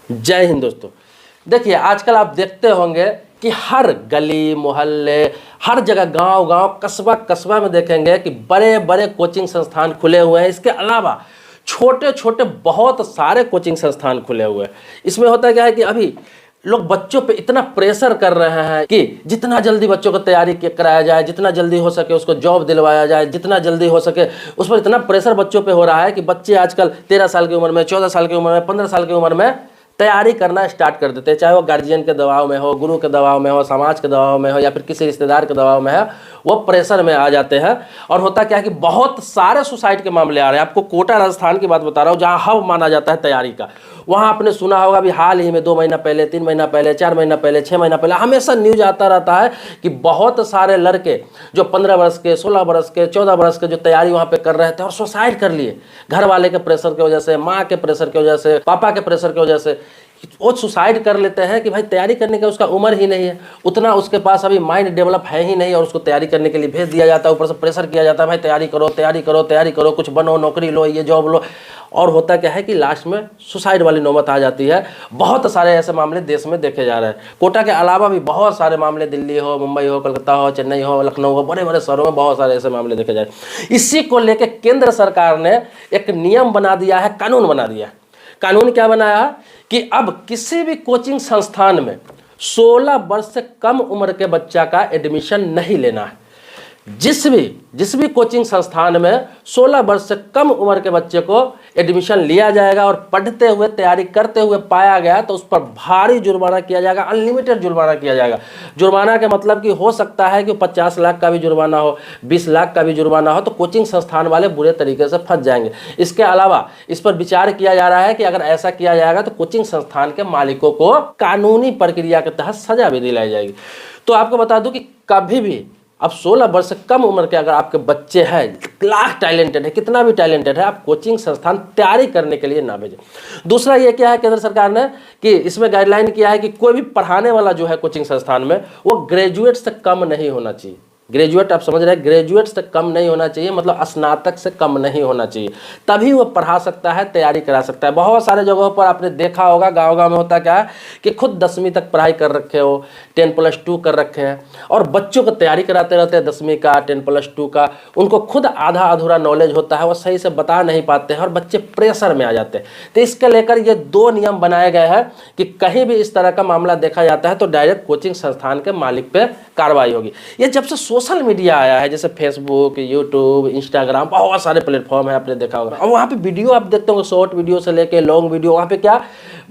जय हिंद दोस्तों। देखिए आजकल आप देखते होंगे कि हर गली मोहल्ले, हर जगह, गांव गांव, कस्बा कस्बा में देखेंगे कि बड़े बड़े कोचिंग संस्थान खुले हुए हैं। इसके अलावा छोटे छोटे बहुत सारे कोचिंग संस्थान खुले हुए हैं। इसमें होता क्या है कि अभी लोग बच्चों पे इतना प्रेशर कर रहे हैं कि जितना जल्दी बच्चों को तैयारी कराया जाए, जितना जल्दी हो सके उसको जॉब दिलवाया जाए, जितना जल्दी हो सके उस पर इतना प्रेशर बच्चों पे हो रहा है कि बच्चे आजकल 13 साल की उम्र में, 14 साल की उम्र में, 15 साल की उम्र में तैयारी करना स्टार्ट कर देते हैं। चाहे वो गार्जियन के दबाव में हो, गुरु के दबाव में हो, समाज के दबाव में हो, या फिर किसी रिश्तेदार के दबाव में है, वो प्रेशर में आ जाते हैं। और होता क्या है कि बहुत सारे सुसाइड के मामले आ रहे हैं। आपको कोटा राजस्थान की बात बता रहा हूँ, जहाँ हब माना जाता है तैयारी का। वहाँ आपने सुना होगा अभी हाल ही में 2 महीना पहले, 3 महीना पहले, 4 महीना पहले, 6 महीना पहले हमेशा न्यूज आता रहता है कि बहुत सारे लड़के जो 15 वर्ष के, 16 वर्ष के, 14 वर्ष के जो तैयारी वहाँ पे कर रहे थे और सुसाइड कर लिए। घर वाले के प्रेशर की वजह से, माँ के प्रेशर की वजह से, पापा के प्रेशर की वजह से वो सुसाइड कर लेते हैं कि भाई तैयारी करने का उसका उम्र ही नहीं है, उतना उसके पास अभी माइंड डेवलप है ही नहीं, और उसको तैयारी करने के लिए भेज दिया जाता है। ऊपर से प्रेशर किया जाता है, भाई तैयारी करो, तैयारी करो, तैयारी करो, कुछ बनो, नौकरी लो, ये जॉब लो। और होता क्या है कि लास्ट में सुसाइड वाली नौबत आ जाती है। बहुत सारे ऐसे मामले देश में देखे जा रहे हैं। कोटा के अलावा भी बहुत सारे मामले, दिल्ली हो, मुंबई हो, कलकत्ता हो, चेन्नई हो, लखनऊ हो, बड़े बड़े शहरों में बहुत सारे ऐसे मामले देखे जा रहे हैं। इसी को लेकर केंद्र सरकार ने एक नियम बना दिया है, कानून बना दिया है। कानून क्या बनाया कि अब किसी भी कोचिंग संस्थान में 16 वर्ष से कम उम्र के बच्चा का एडमिशन नहीं लेना है। जिस भी कोचिंग संस्थान में 16 वर्ष से कम उम्र के बच्चे को एडमिशन लिया जाएगा और पढ़ते हुए, तैयारी करते हुए पाया गया तो उस पर भारी जुर्माना किया जाएगा, अनलिमिटेड जुर्माना किया जाएगा। जुर्माना के मतलब कि हो सकता है कि 50 लाख का भी जुर्माना हो, 20 लाख का भी जुर्माना हो, तो कोचिंग संस्थान वाले बुरे तरीके से फंस जाएंगे। इसके अलावा इस पर विचार किया जा रहा है कि अगर ऐसा किया जाएगा तो कोचिंग संस्थान के मालिकों को कानूनी प्रक्रिया के तहत सजा भी दिलाई जाएगी। तो आपको बता दूं कि कभी भी अब 16 वर्ष से कम उम्र के अगर आपके बच्चे हैं, लाख टैलेंटेड है, कितना भी टैलेंटेड है, आप कोचिंग संस्थान तैयारी करने के लिए ना भेजें। दूसरा ये क्या है, केंद्र सरकार ने कि इसमें गाइडलाइन किया है कि कोई भी पढ़ाने वाला जो है कोचिंग संस्थान में, वो ग्रेजुएट से कम नहीं होना चाहिए। ग्रेजुएट, आप समझ रहे हैं, ग्रेजुएट से कम नहीं होना चाहिए, मतलब स्नातक से कम नहीं होना चाहिए, तभी वो पढ़ा सकता है, तैयारी करा सकता है। बहुत सारे जगहों पर आपने देखा होगा, गांव गांव में होता क्या है कि खुद 10वीं तक पढ़ाई कर रखे हो, 10+2 कर रखे हैं, और बच्चों को तैयारी कराते रहते हैं 10वीं का, 10+2 का। उनको खुद आधा अधूरा नॉलेज होता है, वो सही से बता नहीं पाते हैं और बच्चे प्रेशर में आ जाते हैं। तो इसके लेकर ये 2 नियम बनाए गए हैं कि कहीं भी इस तरह का मामला देखा जाता है तो डायरेक्ट कोचिंग संस्थान के मालिक पे कार्रवाई होगी। ये जब से सोशल मीडिया आया है, जैसे फेसबुक, यूट्यूब, इंस्टाग्राम, बहुत सारे प्लेटफॉर्म है, आपने देखा होगा, और वहाँ पे वीडियो आप देखते होंगे, शॉर्ट वीडियो से लेके लॉन्ग वीडियो। वहाँ पे क्या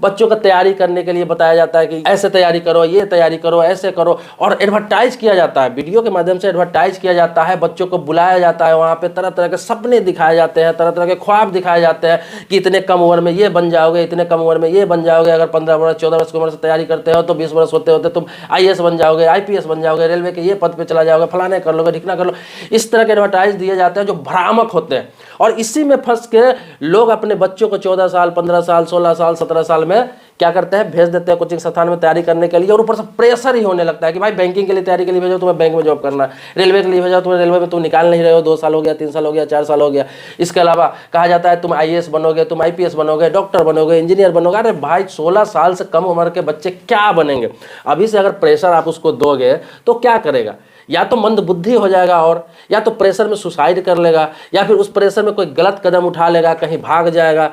बच्चों का तैयारी करने के लिए बताया जाता है कि ऐसे तैयारी करो, ये तैयारी करो, ऐसे करो, और एडवर्टाइज किया जाता है, वीडियो के माध्यम से एडवर्टाइज किया जाता है। बच्चों को बुलाया जाता है, वहाँ पे तरह तरह के सपने दिखाए जाते हैं, तरह तरह के ख्वाब दिखाए जाते हैं कि इतने कम उम्र में ये बन जाओगे, इतने कम उम्र में ये बन जाओगे। अगर 15 वर्ष, 14 वर्ष की उम्र से तैयारी करते हो तो 20 वर्ष होते होते तुम IAS बन जाओगे, IPS बन जाओगे, रेलवे के ये पद पे चला जाओगे, फलाने कर लोगे, ढिकना कर लो। इस तरह के एडवर्टाइज दिए जाते हैं जो भ्रामक होते हैं, और इसी में फंस के लोग अपने बच्चों को 14 साल, 15 साल, 16 साल, 17 साल में क्या करते हैं, भेज देते हैं कोचिंग संस्थान में तैयारी करने के लिए। और ऊपर से प्रेशर ही होने लगता है कि भाई बैंकिंग के लिए तैयारी के लिए भेजो, तुम्हें बैंक में जॉब करना है, रेलवे के लिए भेजो, तुम्हें रेलवे में तुम निकाल नहीं रहे हो, 2 साल हो गया, 3 साल हो गया, 4 साल हो गया। इसके अलावा कहा जाता है तुम IAS बनोगे, तुम IPS बनोगे, डॉक्टर बनोगे, इंजीनियर बनोगे। अरे भाई 16 साल से कम उम्र के बच्चे क्या बनेंगे? अभी से अगर प्रेशर आप उसको दोगे तो क्या करेगा? या तो मंद बुद्धि हो जाएगा, और या तो प्रेशर में सुसाइड कर लेगा, या फिर उस प्रेशर में कोई गलत कदम उठा लेगा, कहीं भाग जाएगा।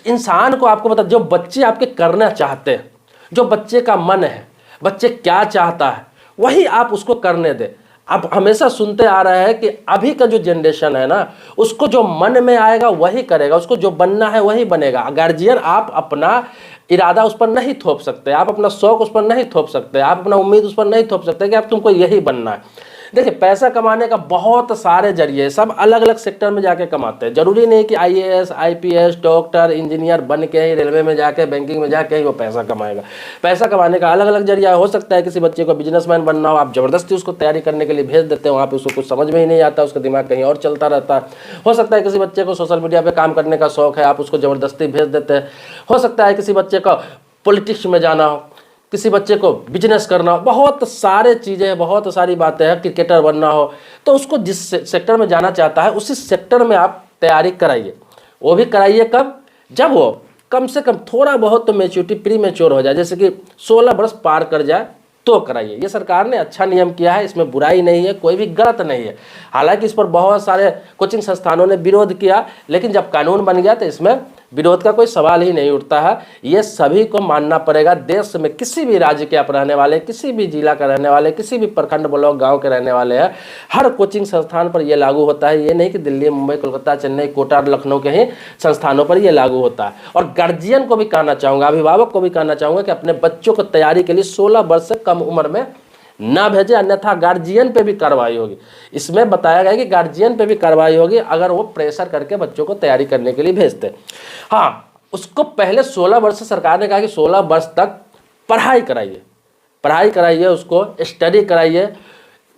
इंसान को आपको पता, जो बच्चे आपके करना चाहते हैं, जो बच्चे का मन है, बच्चे क्या चाहता है, वही आप उसको करने दें। आप हमेशा सुनते आ रहे हैं कि अभी का जो जनरेशन है ना, उसको जो मन में आएगा वही करेगा, उसको जो बनना है वही बनेगा। गार्जियन आप अपना इरादा उस पर नहीं थोप सकते, आप अपना शौक उस पर नहीं थोप सकते, आप अपना उम्मीद उस पर नहीं थोप सकते कि आप तुमको यही बनना है। देखिए पैसा कमाने का बहुत सारे जरिए, सब अलग अलग सेक्टर में जाके कमाते हैं। जरूरी नहीं कि IAS, IPS, डॉक्टर, इंजीनियर बन के ही रेलवे में जाके, बैंकिंग में जाके ही वो पैसा कमाएगा। पैसा कमाने का अलग अलग जरिया हो सकता है। किसी बच्चे को बिजनेसमैन बनना हो, आप जबरदस्ती उसको तैयारी करने के लिए भेज देते हैं, वहाँ पे उसको कुछ समझ में ही नहीं आता, उसका दिमाग कहीं और चलता रहता है। हो सकता है किसी बच्चे को सोशल मीडिया पर काम करने का शौक है, आप उसको जबरदस्ती भेज देते हैं। हो सकता है किसी बच्चे को पॉलिटिक्स में जाना हो, किसी बच्चे को बिजनेस करना हो, बहुत सारे चीज़ें, बहुत सारी बातें हैं, क्रिकेटर बनना हो, तो उसको जिस सेक्टर में जाना चाहता है उसी सेक्टर में आप तैयारी कराइए। वो भी कराइए कब? जब वो कम से कम थोड़ा बहुत तो मैच्योरिटी प्री मैच्योर हो जाए, जैसे कि 16 वर्ष पार कर जाए तो कराइए। ये सरकार ने अच्छा नियम किया है, इसमें बुराई नहीं है, कोई भी गलत नहीं है। हालांकि इस पर बहुत सारे कोचिंग संस्थानों ने विरोध किया, लेकिन जब कानून बन गया तो इसमें विरोध का कोई सवाल ही नहीं उठता है। ये सभी को मानना पड़ेगा। देश में किसी भी राज्य के आप रहने वाले, किसी भी जिला का रहने वाले, किसी भी प्रखंड ब्लॉक गांव के रहने वाले हैं, हर कोचिंग संस्थान पर यह लागू होता है। ये नहीं कि दिल्ली, मुंबई, कोलकाता, चेन्नई, कोटा और लखनऊ के ही संस्थानों पर यह लागू होता है। और गार्जियन को भी कहना चाहूँगा, अभिभावक को भी कहना चाहूँगा कि अपने बच्चों को तैयारी के लिए 16 वर्ष से कम उम्र में ना भेजे, अन्यथा गार्जियन पे भी कार्रवाई होगी। इसमें बताया गया है कि गार्जियन पे भी कार्रवाई होगी अगर वो प्रेशर करके बच्चों को तैयारी करने के लिए भेजते। हाँ, उसको पहले 16 वर्ष से सरकार ने कहा कि 16 वर्ष तक पढ़ाई कराइए, उसको स्टडी कराइए,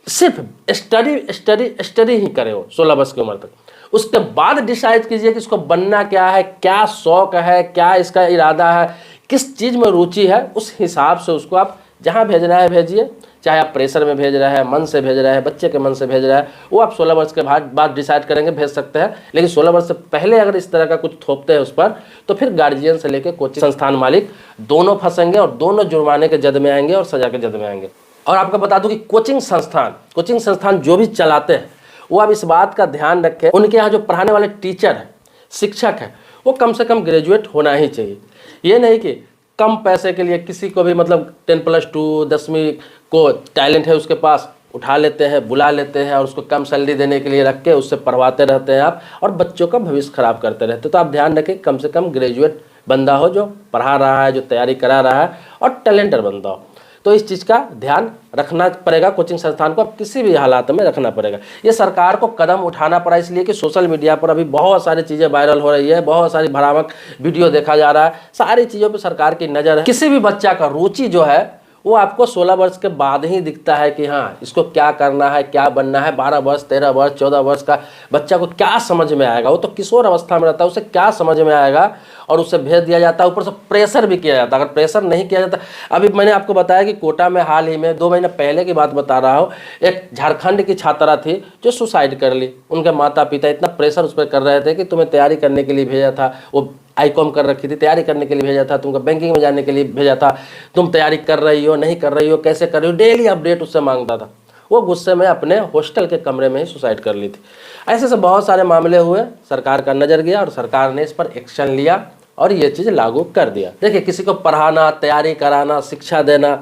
सिर्फ स्टडी ही करे वो 16 वर्ष की उम्र तक। उसके बाद डिसाइड कीजिए कि इसको बनना क्या है, क्या शौक है, क्या इसका इरादा है, किस चीज़ में रुचि है। उस हिसाब से उसको आप जहाँ भेजना है भेजिए, चाहे आप प्रेशर में भेज रहे हैं, मन से भेज रहे हैं, बच्चे के मन से भेज रहे हैं, वो आप 16 वर्ष के बाद डिसाइड करेंगे, भेज सकते हैं। लेकिन 16 वर्ष से पहले अगर इस तरह का कुछ थोपते हैं उस पर, तो फिर गार्जियन से लेकर कोचिंग संस्थान मालिक दोनों फंसेंगे और दोनों जुर्माने के जद में आएंगे और सजा के जद में आएंगे। और आपको बता दूं कि कोचिंग संस्थान जो भी चलाते हैं वो अब इस बात का ध्यान रखें, उनके यहाँ जो पढ़ाने वाले टीचर हैं, शिक्षक हैं, वो कम से कम ग्रेजुएट होना ही चाहिए। ये नहीं कि कम पैसे के लिए किसी को भी मतलब 10+2 10वीं को टैलेंट है उसके पास, उठा लेते हैं, बुला लेते हैं और उसको कम सैलरी देने के लिए रख के उससे पढ़वाते रहते हैं आप, और बच्चों का भविष्य खराब करते रहते हैं। तो आप ध्यान रखें, कम से कम ग्रेजुएट बंदा हो जो पढ़ा रहा है, जो तैयारी करा रहा है, और टैलेंटेड बंदा हो। तो इस चीज़ का ध्यान रखना पड़ेगा, कोचिंग संस्थान को अब किसी भी हालात में रखना पड़ेगा। ये सरकार को कदम उठाना पड़ा इसलिए कि सोशल मीडिया पर अभी बहुत सारी चीज़ें वायरल हो रही है, बहुत सारी भ्रामक वीडियो देखा जा रहा है, सारी चीज़ों पर सरकार की नज़र है। किसी भी बच्चा का रुचि जो है वो आपको 16 वर्ष के बाद ही दिखता है कि हाँ इसको क्या करना है, क्या बनना है। 12 वर्ष 13 वर्ष 14 वर्ष का बच्चा को क्या समझ में आएगा, वो तो किशोर अवस्था में रहता है, उसे क्या समझ में आएगा, और उससे भेज दिया जाता है। ऊपर से प्रेशर भी किया जाता है। अगर प्रेशर नहीं किया जाता, अभी मैंने आपको बताया कि कोटा में हाल ही में 2 महीने पहले की बात बता रहा हूँ, एक झारखंड की छात्रा थी जो सुसाइड कर ली। उनके माता पिता इतना प्रेशर उस पर कर रहे थे कि तुम्हें तैयारी करने के लिए भेजा था, वो ICOM कर रखी थी, तैयारी करने के लिए भेजा था, तुमको बैंकिंग में जाने के लिए भेजा था, तुम तैयारी कर रही हो, नहीं कर रही हो, कैसे कर रही हो, डेली अपडेट उससे मांगता था। वो गुस्से में अपने हॉस्टल के कमरे में ही सुसाइड कर ली थी। ऐसे से बहुत सारे मामले हुए, सरकार का नज़र गया और सरकार ने इस पर एक्शन लिया और ये चीज़ लागू कर दिया। देखिए, किसी को पढ़ाना, तैयारी कराना, शिक्षा देना,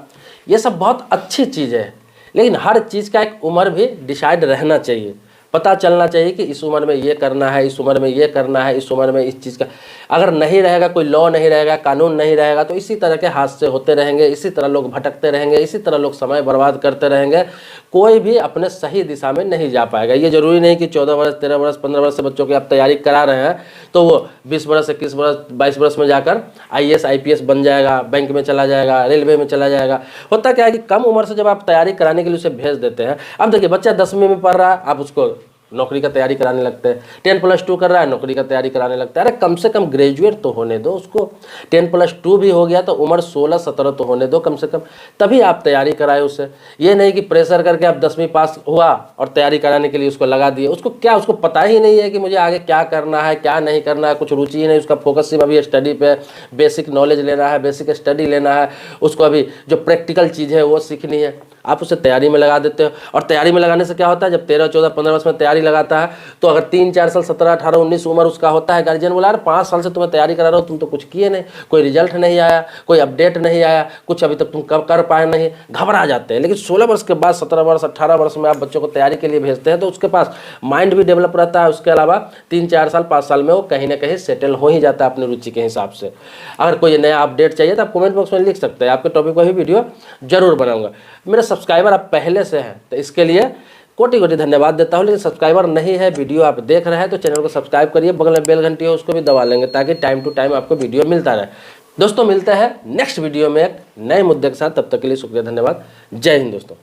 ये सब बहुत अच्छी चीज़ है, लेकिन हर चीज़ का एक उम्र भी डिसाइड रहना चाहिए। पता चलना चाहिए कि इस उम्र में ये करना है, इस उम्र में ये करना है, इस उम्र में इस चीज़ का अगर नहीं रहेगा, कोई लॉ नहीं रहेगा, कानून नहीं रहेगा, तो इसी तरह के हादसे होते रहेंगे, इसी तरह लोग भटकते रहेंगे, इसी तरह लोग समय बर्बाद करते रहेंगे। कोई भी अपने सही दिशा में नहीं जा पाएगा। ये जरूरी नहीं कि 14 वर्ष 13 वर्ष 15 वर्ष से बच्चों की आप तैयारी करा रहे हैं तो वो 20 वर्ष 21 वर्ष 22 वर्ष में जाकर IAS IPS बन जाएगा, बैंक में चला जाएगा, रेलवे में चला जाएगा। होता क्या है कि कम उम्र से जब आप तैयारी कराने के लिए उसे भेज देते हैं, अब देखिए बच्चा 10वीं में पढ़ रहा है, आप उसको नौकरी का तैयारी कराने लगते हैं। 10+2 कर रहा है, नौकरी का तैयारी कराने लगता है। अरे कम से कम ग्रेजुएट तो होने दो उसको। 10+2 भी हो गया तो उम्र 16-17 तो होने दो कम से कम, तभी आप तैयारी कराए उससे। ये नहीं कि प्रेशर करके आप 10वीं पास हुआ और तैयारी कराने के लिए उसको लगा दिए। उसको क्या, उसको पता ही नहीं है कि मुझे आगे क्या करना है, क्या नहीं करना है, कुछ रुचि ही नहीं। उसका फोकस सिर्फ अभी स्टडी पे, बेसिक नॉलेज लेना है, बेसिक स्टडी लेना है, उसको अभी जो प्रैक्टिकल चीज़ है वो सीखनी है। आप उसे तैयारी में लगा देते हो, और तैयारी में लगाने से क्या होता है, जब 13 14 15 वर्ष में तैयारी लगाता है तो अगर 3 4 साल 17 18 19 उम्र उसका होता है, गार्जियन बोला अरे 5 साल से तुम्हें तैयारी करा रहे हो, तुम तो कुछ किए नहीं, कोई रिजल्ट नहीं आया, कोई अपडेट नहीं आया, कुछ अभी तक तुम कर पाए नहीं, घबरा जाते हैं। लेकिन 16 वर्ष के बाद 17 वर्ष 18 वर्ष में आप बच्चों को तैयारी के लिए भेजते हैं तो उसके पास माइंड भी डेवलप रहता है। उसके अलावा 3 4 साल 5 साल में वो कहीं ना कहीं सेटल हो ही जाता है अपनी रुचि के हिसाब से। अगर कोई नया अपडेट चाहिए तो आप कमेंट बॉक्स में लिख सकते हैं, आपके टॉपिक पर भी वीडियो जरूर बनाऊंगा। मेरे सब्सक्राइबर आप पहले से हैं तो इसके लिए कोटि कोटि धन्यवाद देता हूं। लेकिन सब्सक्राइबर नहीं है, वीडियो आप देख रहे हैं तो चैनल को सब्सक्राइब करिए, बगल में बेल घंटी है उसको भी दबा लेंगे ताकि टाइम टू टाइम आपको वीडियो मिलता रहे। दोस्तों मिलते हैं नेक्स्ट वीडियो में एक नए मुद्दे के साथ, तब तक के लिए शुक्रिया, धन्यवाद, जय हिंद दोस्तों।